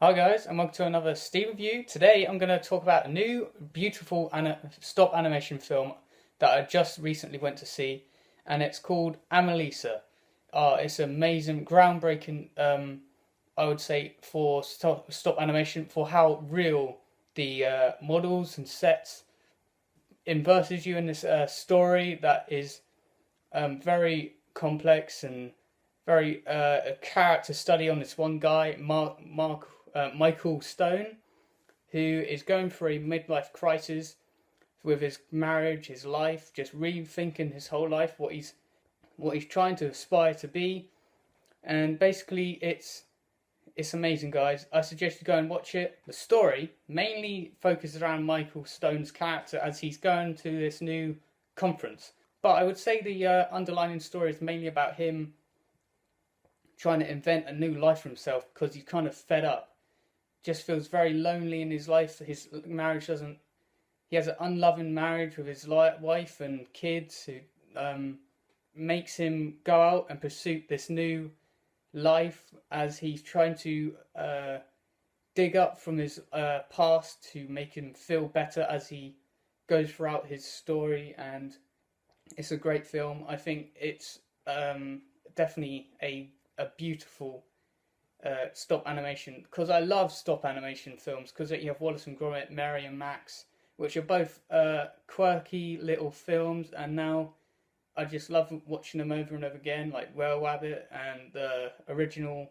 Hi guys, and welcome to another Steve review. Today I'm going to talk about a new, beautiful stop animation film that I just recently went to see, and it's called Anomilisa. It's amazing, groundbreaking. I would say for stop animation, for how real the models and sets immerses you in this story that is very complex and very a character study on this one guy, Michael Stone, who is going through a midlife crisis with his marriage, his life, just rethinking his whole life, what he's trying to aspire to be, and basically it's amazing, guys. I suggest you go and watch it. The story mainly focuses around Michael Stone's character as he's going to this new conference, but I would say the underlying story is mainly about him trying to invent a new life for himself because he's kind of fed up. Just feels very lonely in his life. His marriage doesn't. He has an unloving marriage with his wife and kids, who makes him go out and pursue this new life as he's trying to dig up from his past to make him feel better as he goes throughout his story. And it's a great film. I think it's definitely a beautiful stop animation, because I love stop animation films, because you have Wallace and Gromit, Mary and Max, which are both quirky little films, and now I just love watching them over and over again, like Well Rabbit and the original,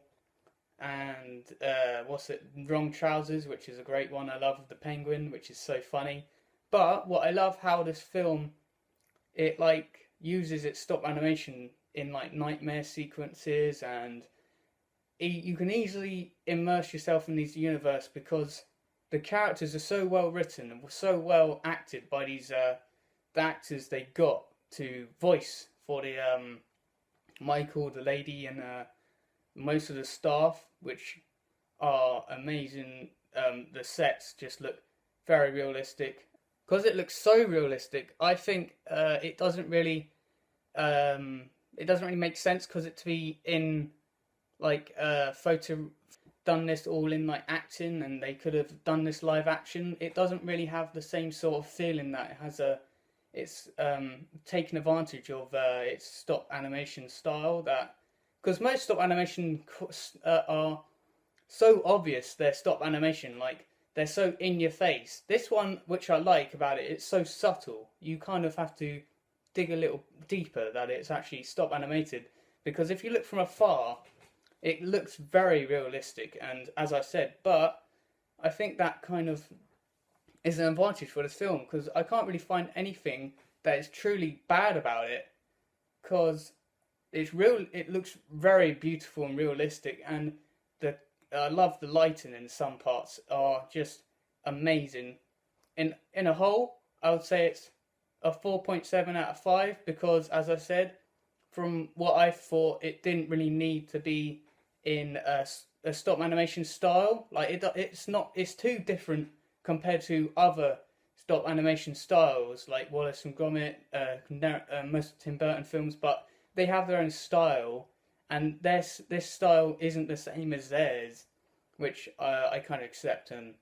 and Wrong Trousers, which is a great one. I love the penguin, which is so funny. But what I love how this film, it like uses its stop animation in like nightmare sequences, and you can easily immerse yourself in this universe because the characters are so well written and so well acted by the actors they got to voice for the Michael, the lady, and most of the staff, which are amazing. The sets just look very realistic. Because it looks so realistic, I think it doesn't really make sense because it to be in like photo, done this all in like acting, and they could have done this live action. It doesn't really have the same sort of feeling that it has it's taken advantage of its stop animation style, that because most stop animation are so obvious they're stop animation, like they're so in your face. This one, which I like about it, it's so subtle. You kind of have to dig a little deeper that it's actually stop animated, because if you look from afar it looks very realistic, and as I said, but I think that kind of is an advantage for this film, because I can't really find anything that is truly bad about it, because it's real. It looks very beautiful and realistic, and I love the lighting in some parts are just amazing. In a whole, I would say it's a 4.7 out of 5, because as I said, from what I thought, it didn't really need to be in a stop animation style. Like it's too different compared to other stop animation styles like Wallace and Gromit, most Tim Burton films, but they have their own style, and this style isn't the same as theirs, which I kind of accept, and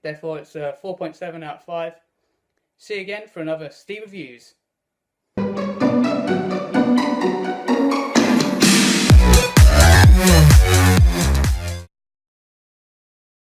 therefore it's a 4.7 out of 5. See you again for another Steve Reviews.